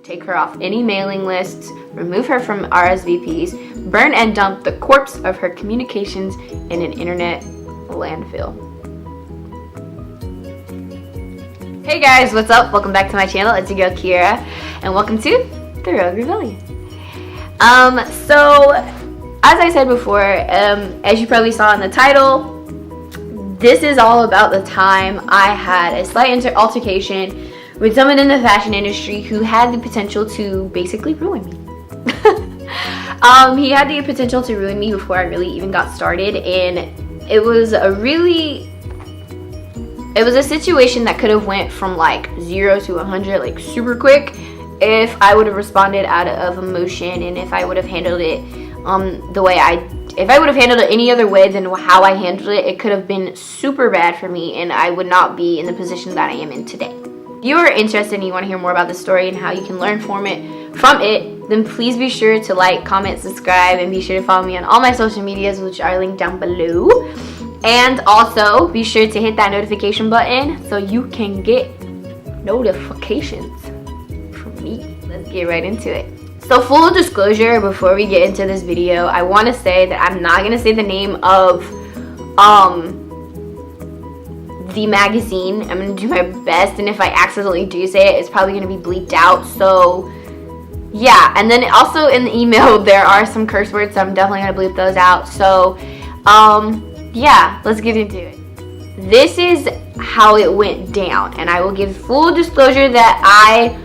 take her off any mailing lists, remove her from RSVPs, burn and dump the corpse of her communications in an internet landfill. Hey guys, what's up? Welcome back to my channel. It's your girl Kiera, and welcome to The Rogue Rebellion. So as I said before, as you probably saw in the title, this is all about the time I had a slight altercation with someone in the fashion industry who had the potential to basically ruin me. He had the potential to ruin me before I really even got started, and it was a situation that could have went from like 0 to 100 like super quick if I would have responded out of emotion, and if I would have handled it if I would have handled it any other way than how I handled it, it could have been super bad for me, and I would not be in the position that I am in today. If you are interested and you want to hear more about the story and how you can learn from it, then please be sure to like, comment, subscribe, and be sure to follow me on all my social medias, which are linked down below. And also be sure to hit that notification button so you can get notifications from me. Let's get right into it. So full disclosure, before we get into this video, I want to say that I'm not going to say the name of the magazine. I'm going to do my best, and if I accidentally do say it, it's probably going to be bleeped out. So yeah, and then also in the email there are some curse words, so I'm definitely going to bleep those out. So yeah, let's get into it. This is how it went down, and I will give full disclosure that I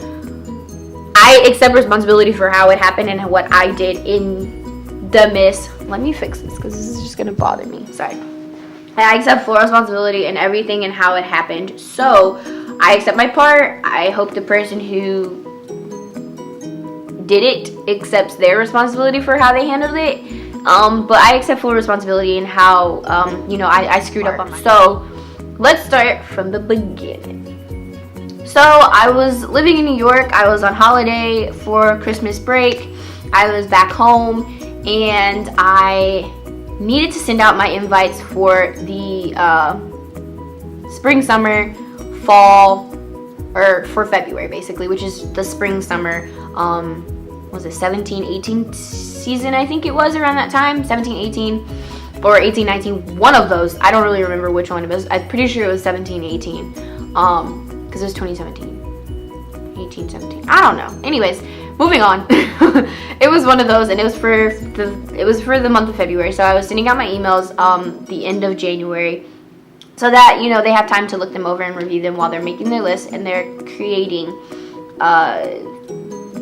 accept responsibility for how it happened and what I did in the miss. Let me fix this because this is just going to bother me. Sorry. I accept full responsibility in everything and how it happened. So I accept my part. I hope the person who did it accepts their responsibility for how they handled it. But I accept full responsibility in how, I screwed up on my. So let's start from the beginning. So I was living in New York. I was on holiday for Christmas break. I was back home, and I needed to send out my invites for the spring, summer, fall, or for February basically, which is the spring, summer, was it 17-18 season? I think it was around that time, 17-18 or 18-19, one of those. I don't really remember which one it was. I'm pretty sure it was 17-18. Because it was 2017, 18-17, I don't know. Anyways, moving on. It was one of those, and it was for the month of February. So I was sending out my emails the end of January, so that they have time to look them over and review them while they're making their list and they're creating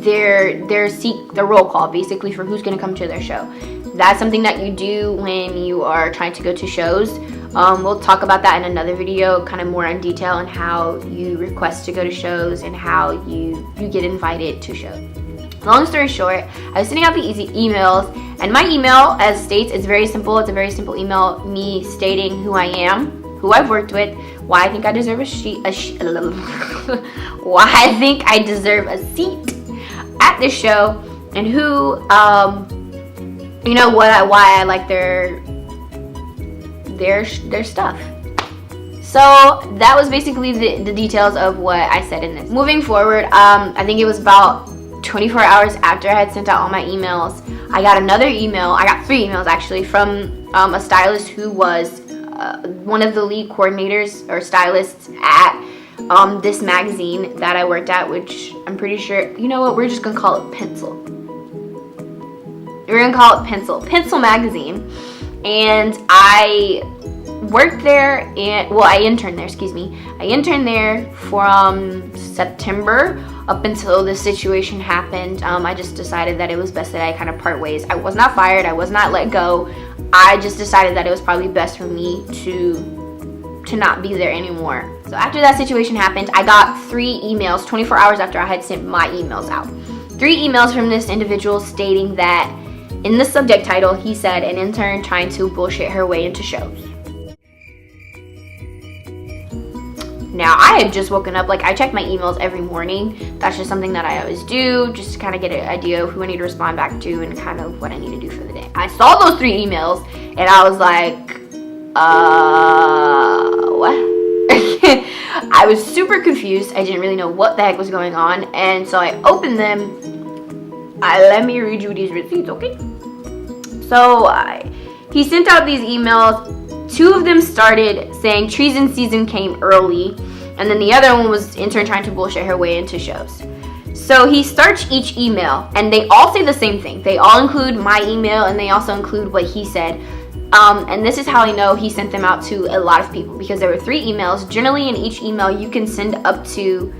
their roll call basically for who's going to come to their show. That's something that you do when you are trying to go to shows. We'll talk about that in another video, kind of more in detail on how you request to go to shows and how you get invited to shows. Long story short, I was sending out the easy emails, and my email, as states, is very simple. It's a very simple email, me stating who I am, who I've worked with, why I think I deserve why I think I deserve a seat at this show, and who, why I like their stuff. So that was basically the details of what I said in this. Moving forward, I think it was about 24 hours after I had sent out all my emails, I got another email. I got 3 emails actually from a stylist who was one of the lead coordinators or stylists at this magazine that I worked at, which I'm pretty sure, we're just gonna call it Pencil. We're gonna call it Pencil magazine. And I worked there, I interned there, I interned there from September up until this situation happened. I just decided that it was best that I kind of part ways. I was not fired, I was not let go. I just decided that it was probably best for me to not be there anymore. So after that situation happened, I got 3 emails 24 hours after I had sent my emails out. 3 emails from this individual stating that in the subject title, he said, an intern trying to bullshit her way into shows. Now, I had just woken up, I check my emails every morning. That's just something that I always do, just to kind of get an idea of who I need to respond back to and kind of what I need to do for the day. I saw those 3 emails, and I was like, what? I was super confused. I didn't really know what the heck was going on, and so I opened them. Let me read you these receipts, okay? So he sent out these emails. 2 of them started saying treason season came early, and then the other one was intern trying to bullshit her way into shows. So he starts each email, and they all say the same thing. They all include my email, and they also include what he said. And this is how I know he sent them out to a lot of people, because there were 3 emails. Generally, in each email, you can send up to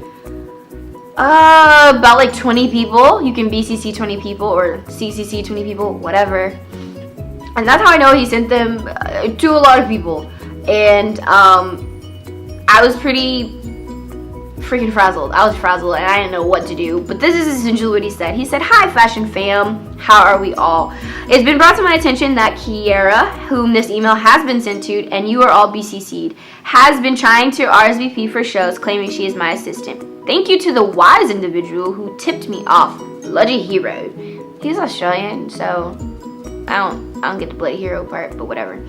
about like 20 people. You can BCC 20 people or CCC 20 people, whatever. And that's how I know he sent them to a lot of people. And I was pretty freaking frazzled. I was frazzled and I didn't know what to do. But this is essentially what he said. He said, "Hi, fashion fam. How are we all? It's been brought to my attention that Kiera, whom this email has been sent to, and you are all BCC'd, has been trying to RSVP for shows, claiming she is my assistant. Thank you to the wise individual who tipped me off. Bloody hero." He's Australian, so I don't get the bloody hero part, but whatever.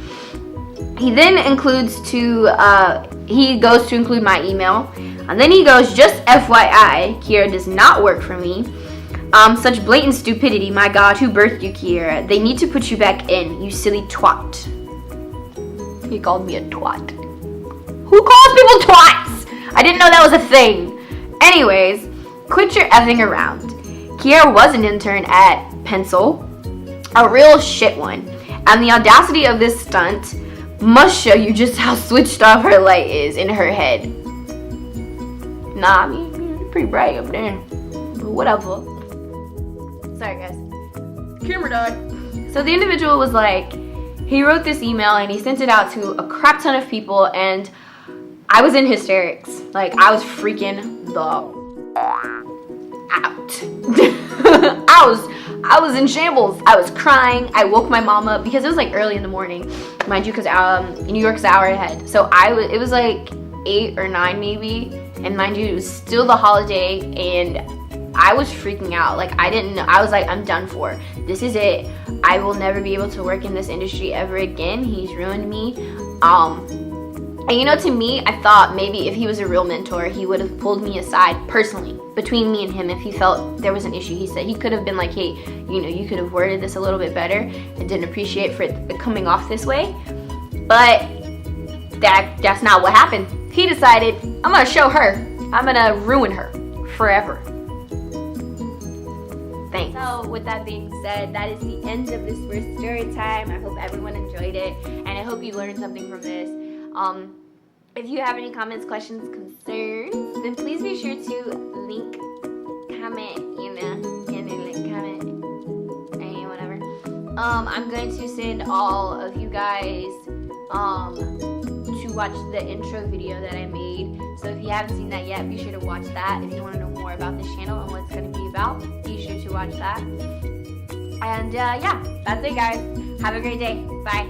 He then includes he goes to include my email, and then he goes, "Just FYI, Kiera does not work for me. Such blatant stupidity. My God, who birthed you, Kiera? They need to put you back in, you silly twat." He called me a twat. Who calls people twats? I didn't know that was a thing. Anyways, quit your effing around. Kiera was an intern at Pencil, a real shit one, and the audacity of this stunt must show you just how switched off her light is in her head. Nah, I mean, you're pretty bright up there. But whatever. Sorry, guys. Camera died. So the individual was like, he wrote this email and he sent it out to a crap ton of people, and I was in hysterics. Like, I was freaking the out. I was in shambles. I was crying. I woke my mom up because it was like early in the morning, mind you, because New York's an hour ahead. So it was like 8 or 9 maybe, and mind you, it was still the holiday, and I was freaking out. Like, I didn't know. I was like, I'm done for. This is it. I will never be able to work in this industry ever again. He's ruined me. And you know, to me, I thought maybe if he was a real mentor, he would have pulled me aside personally, between me and him, if he felt there was an issue. He said he could have been like, "Hey, you know, you could have worded this a little bit better," and didn't appreciate for it coming off this way. But that's not what happened. He decided, I'm gonna show her. I'm gonna ruin her forever. Thanks. So with that being said, that is the end of this first story time. I hope everyone enjoyed it, and I hope you learned something from this. If you have any comments, questions, concerns, then please be sure to comment, and whatever. I'm going to send all of you guys to watch the intro video that I made. So if you haven't seen that yet, be sure to watch that. If you want to know more about this channel and what it's going to be about, be sure to watch that. And yeah, that's it, guys. Have a great day. Bye.